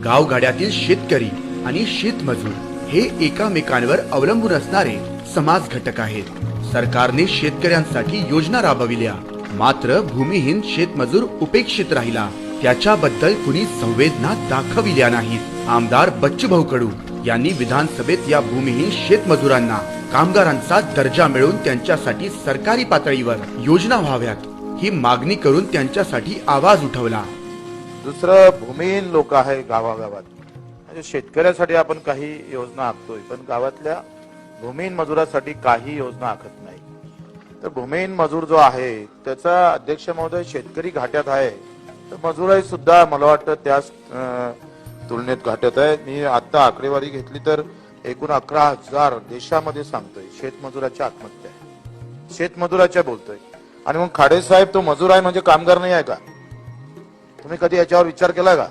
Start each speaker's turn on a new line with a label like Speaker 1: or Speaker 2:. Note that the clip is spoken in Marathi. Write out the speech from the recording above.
Speaker 1: गावगाड्यातील शेतकरी आणि शेतमजूर हे एकामेकांवर अवलंबून असणारे समाज घटक आहेत. सरकारने शेतकऱ्यांसाठी योजना राबविल्या, मात्र भूमिहीन शेतमजूर उपेक्षित राहिला. त्याच्याबद्दल कुणी संवेदना दाखविल्या नाहीत. आमदार बच्चूभाऊ कडू यांनी विधानसभेत या भूमिहीन शेतमजुरांना कामगारांचा दर्जा मिळवून त्यांच्यासाठी सरकारी पातळीवर योजना व्हाव्यात ही मागणी करून त्यांच्यासाठी आवाज उठवला.
Speaker 2: दुसरं, भूमिहीन लोक आहे गावागावात, म्हणजे शेतकऱ्यासाठी आपण काही योजना आखतोय, पण गावातल्या भूमिहीन मजुरासाठी काही योजना आखत नाही. तर भूमिहीन मजूर जो आहे त्याचा अध्यक्ष महोदय शेतकरी घाट्यात आहे, तर मजुराई सुद्धा मला वाटतं त्याच तुलनेत घाट्यात आहे. मी आता आकडेवारी घेतली तर एकूण 11,000 देशामध्ये सांगतोय शेतमजुराच्या आत्महत्या, शेतमजुराच्या बोलतोय. आणि मग खाडे साहेब तो मजूर आहे म्हणजे कामगार नाही आहे का? तुम्ही कधी याच्यावर विचार केला का?